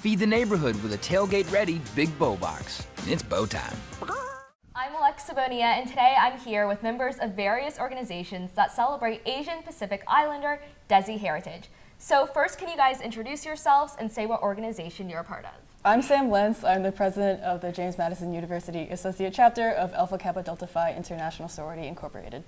Feed the neighborhood with a tailgate-ready Big Bow Box. It's bow time. I'm Alexa Bonilla, and today I'm here with members of various organizations that celebrate Asian Pacific Islander Desi heritage. So first, can you guys introduce yourselves and say what organization you're a part of? I'm Sam Lentz. I'm the president of the James Madison University Associate Chapter of Alpha Kappa Delta Phi International Sorority Incorporated.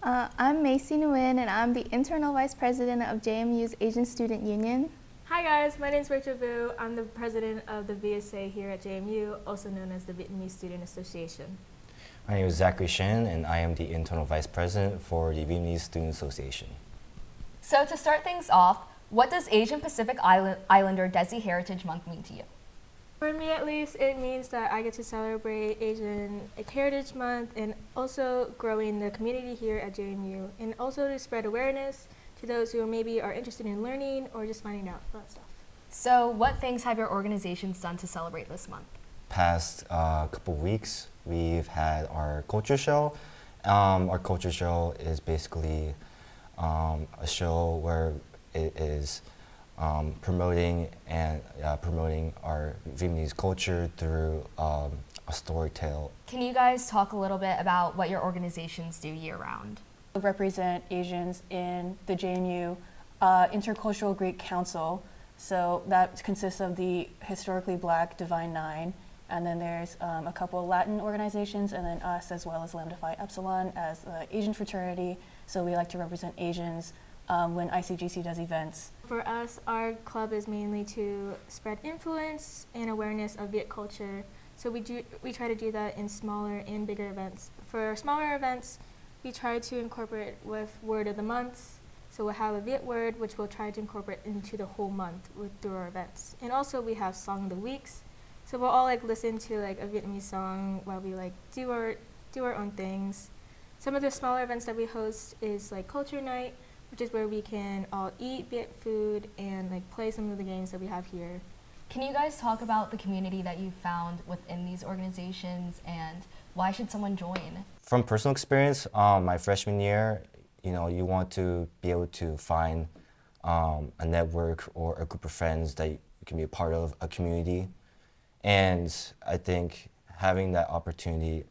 I'm Macy Nguyen, and I'm the internal vice president of JMU's Asian Student Union. Hi guys, my name is Rachel Vu. I'm the president of the VSA here at JMU, also known as the Vietnamese Student Association. My name is Zachary Shen, and I am the internal vice president for the Vietnamese Student Association. So to start things off, what does Asian Pacific Islander Desi Heritage Month mean to you? For me at least, it means that I get to celebrate Asian Heritage Month and also growing the community here at JMU, and also to spread awareness to those who maybe are interested in learning or just finding out about stuff. So what things have your organizations done to celebrate this month? Past couple weeks, we've had our culture show. Our culture show is basically a show where it is promoting our Vietnamese culture through a story tale. Can you guys talk a little bit about what your organizations do year-round? Represent Asians in the JMU Intercultural Greek Council. So that consists of the historically Black Divine Nine, and then there's a couple Latin organizations, and then us as well as Lambda Phi Epsilon as the Asian fraternity. So we like to represent Asians when ICGC does events. For us, our club is mainly to spread influence and awareness of Viet culture. So we try to do that in smaller and bigger events. For smaller events, we try to incorporate with word of the month. So we'll have a Viet word, which we'll try to incorporate into the whole month through our events. And also we have Song of the Weeks. So we'll all listen to a Vietnamese song while we do our own things. Some of the smaller events that we host is Culture Night, which is where we can all eat Viet food and play some of the games that we have here. Can you guys talk about the community that you found within these organizations, and why should someone join? From personal experience, my freshman year, you want to be able to find a network or a group of friends that you can be a part of, a community. And I think having that opportunity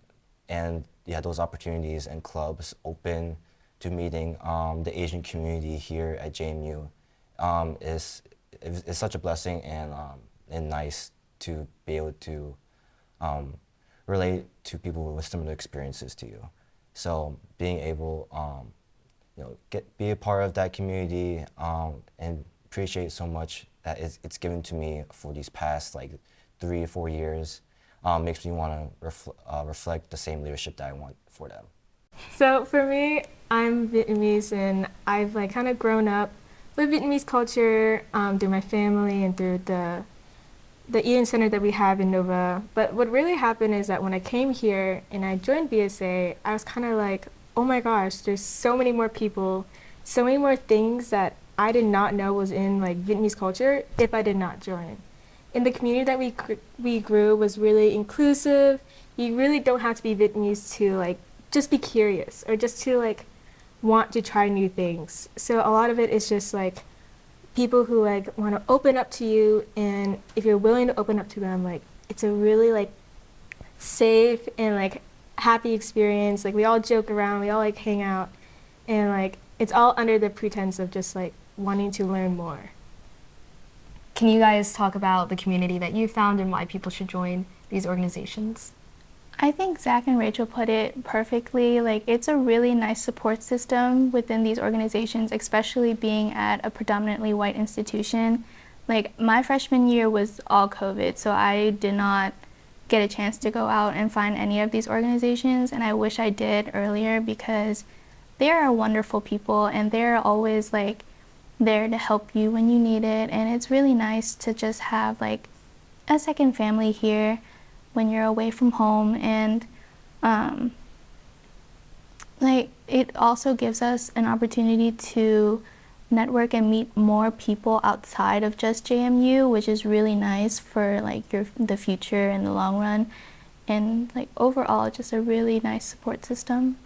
and those opportunities and clubs open to meeting the Asian community here at JMU is such a blessing and nice to be able to relate to people with similar experiences to you. So being able, be a part of that community and appreciate so much that it's given to me for these past 3 or 4 years makes me want to reflect the same leadership that I want for them. So for me, I'm Vietnamese, and I've kind of grown up with Vietnamese culture through my family and through the Eating Center that we have in Nova. But what really happened is that when I came here and I joined VSA, I was kind of oh my gosh, there's so many more people, so many more things that I did not know was in Vietnamese culture if I did not join. And the community that we grew was really inclusive. You really don't have to be Vietnamese to just be curious or just to want to try new things. So a lot of it is just people who want to open up to you, and if you're willing to open up to them, it's a really safe and happy experience. We all joke around, we all hang out, and it's all under the pretense of just wanting to learn more. Can you guys talk about the community that you found and why people should join these organizations? I think Zach and Rachel put it perfectly. It's a really nice support system within these organizations, especially being at a predominantly white institution. My freshman year was all COVID, so I did not get a chance to go out and find any of these organizations, and I wish I did earlier because they are wonderful people and they're always there to help you when you need it, and it's really nice to just have a second family here when you're away from home. And it also gives us an opportunity to network and meet more people outside of just JMU, which is really nice for the future and the long run, and overall just a really nice support system.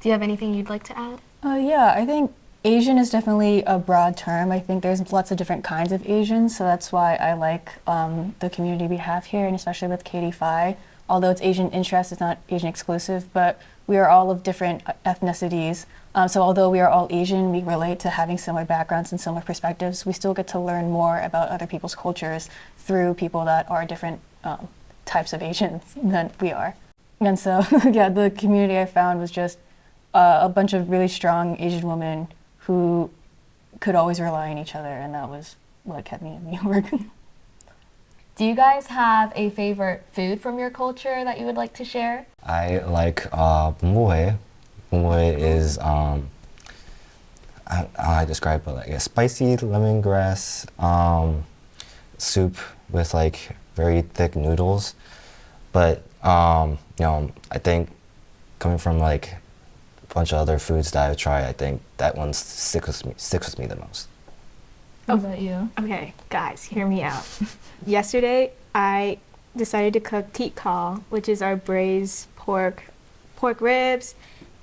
Do you have anything you'd like to add? Yeah, I think Asian is definitely a broad term. I think there's lots of different kinds of Asian, so that's why I like the community we have here, and especially with KD Phi. Although it's Asian interest, it's not Asian exclusive, but we are all of different ethnicities. So although we are all Asian, we relate to having similar backgrounds and similar perspectives. We still get to learn more about other people's cultures through people that are different types of Asians than we are. And so, yeah, the community I found was just a bunch of really strong Asian women who could always rely on each other, and that was what kept me in New York. Do you guys have a favorite food from your culture that you would like to share? I like bumboe. Bumboe is I don't know how to describe it, like a spicy lemongrass soup with like very thick noodles. But you know, I think coming from like a bunch of other foods that I've tried, I think that one sticks with me the most. What about you? Okay, guys, hear me out. Yesterday, I decided to cook tikal, which is our braised pork ribs,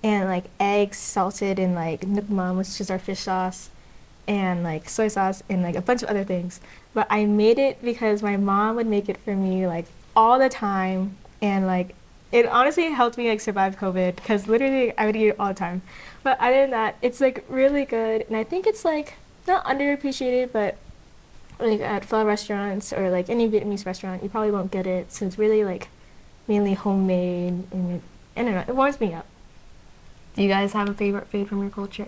and like eggs salted in like nukmam, which is our fish sauce, and like soy sauce, and like a bunch of other things. But I made it because my mom would make it for me like all the time, and like it honestly helped me like survive COVID because literally I would eat it all the time. But other than that, it's like really good, and I think it's like not underappreciated, but like at pho restaurants or like any Vietnamese restaurant, you probably won't get it. So it's really like mainly homemade, and I don't know, it warms me up. Do you guys have a favorite food from your culture?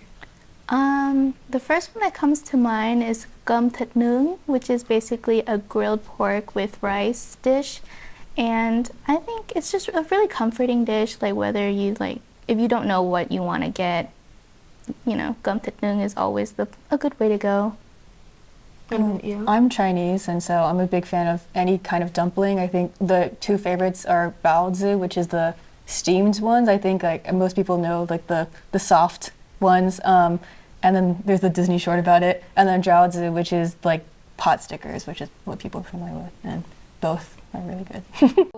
The first one that comes to mind is gum thịt nướng, which is basically a grilled pork with rice dish. And I think it's just a really comforting dish, like whether you like, if you don't know what you want to get, you know, gum thịt nướng is always a good way to go. I'm Chinese, and so I'm a big fan of any kind of dumpling. I think the two favorites are baozi, which is the steamed ones. I think like most people know like the soft ones, and then there's the Disney short about it, and then jiaozi, which is like pot stickers, which is what people are familiar with, and both are really good.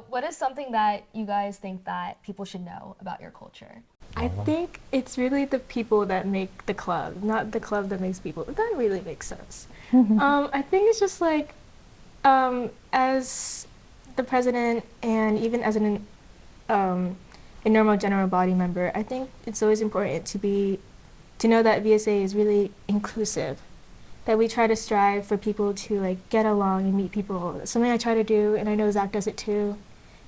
What is something that you guys think that people should know about your culture? I think it's really the people that make the club, not the club that makes people. That really makes sense. I think it's just like, as the president and even as a normal general body member, I think it's always important to know that VSA is really inclusive. That we try to strive for people to like get along and meet people. Something I try to do, and I know Zach does it too,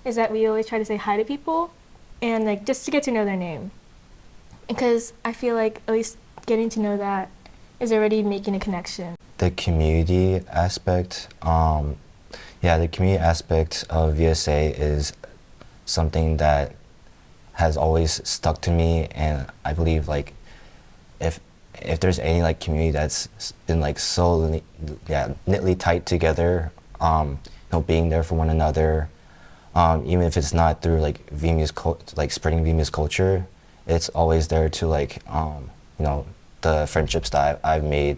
is that we always try to say hi to people, and like just to get to know their name. Because I feel like at least getting to know that is already making a connection. The community aspect, the community aspect of VSA is something that has always stuck to me, and I believe like if there's any like community that's been like so knitly tight together, you know, being there for one another, even if it's not through like like spreading Vietnamese culture, it's always there to like you know, the friendships that I've made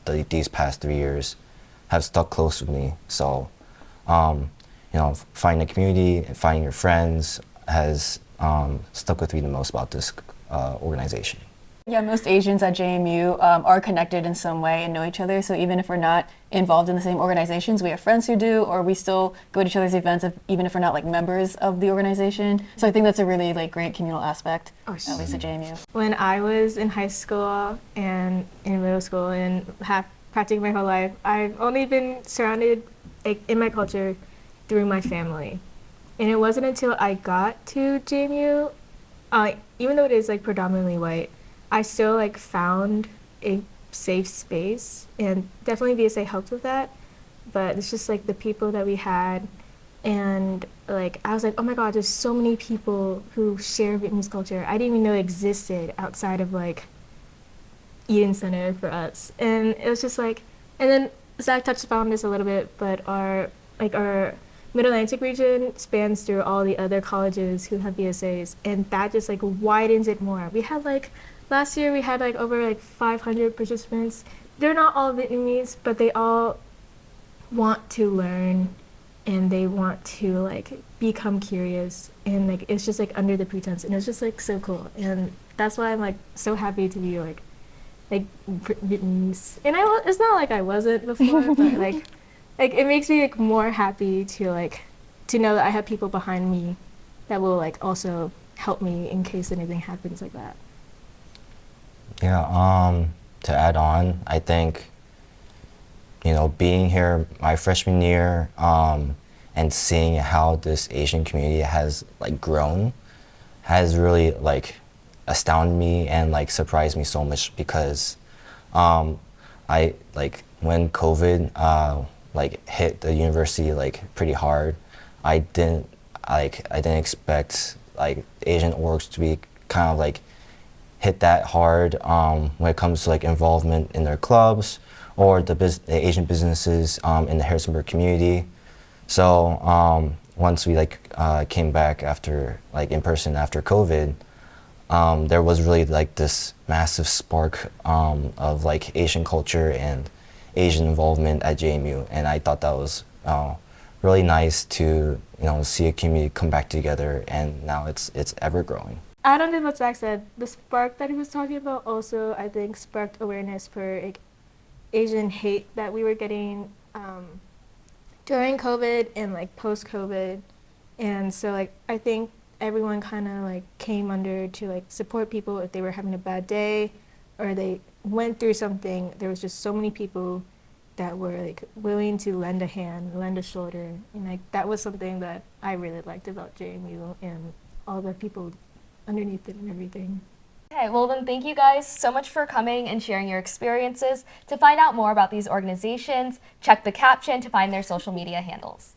these past 3 years have stuck close with me. So you know, finding a community and finding your friends has stuck with me the most about this organization. Yeah, most Asians at JMU are connected in some way and know each other. So even if we're not involved in the same organizations, we have friends who do, or we still go to each other's events, even if we're not like members of the organization. So I think that's a really like great communal aspect, at least at JMU. When I was in high school and in middle school and practicing my whole life, I've only been surrounded like, in my culture through my family. And it wasn't until I got to JMU, even though it is like predominantly white, I still like found a safe space, and definitely VSA helped with that. But it's just like the people that we had, and like I was like, oh my God, there's so many people who share Vietnamese culture. I didn't even know it existed outside of like Eden Center for us, and it was just like, and then Zach touched upon this a little bit, but our Mid-Atlantic region spans through all the other colleges who have VSAs, and that just like widens it more. We had like last year we had like over like 500 participants. They're not all Vietnamese, but they all want to learn, and they want to like become curious, and like it's just like under the pretense, and it's just like so cool. And that's why I'm like so happy to be like like Vietnamese. And it's not like I wasn't before, but like it makes me like more happy to know that I have people behind me that will like also help me in case anything happens like that. Yeah, to add on, I think, you know, being here my freshman year, and seeing how this Asian community has like grown has really like astounded me and like surprised me so much because I like when COVID like hit the university like pretty hard, I didn't I didn't expect like Asian orgs to be kind of like hit that hard when it comes to like involvement in their clubs or the Asian businesses in the Harrisonburg community. So once we like came back after like in person after COVID, there was really like this massive spark of like Asian culture and Asian involvement at JMU, and I thought that was really nice to see a community come back together, and now it's ever growing. Add on to what Zach said, the spark that he was talking about also I think sparked awareness for like Asian hate that we were getting during COVID and like post-COVID, and so like I think everyone kind of like came under to like support people if they were having a bad day or they went through something. There was just so many people that were like willing to lend a hand, lend a shoulder, and like that was something that I really liked about JMU and all the people underneath it and everything. Okay, well then thank you guys so much for coming and sharing your experiences. To find out more about these organizations, check the caption to find their social media handles.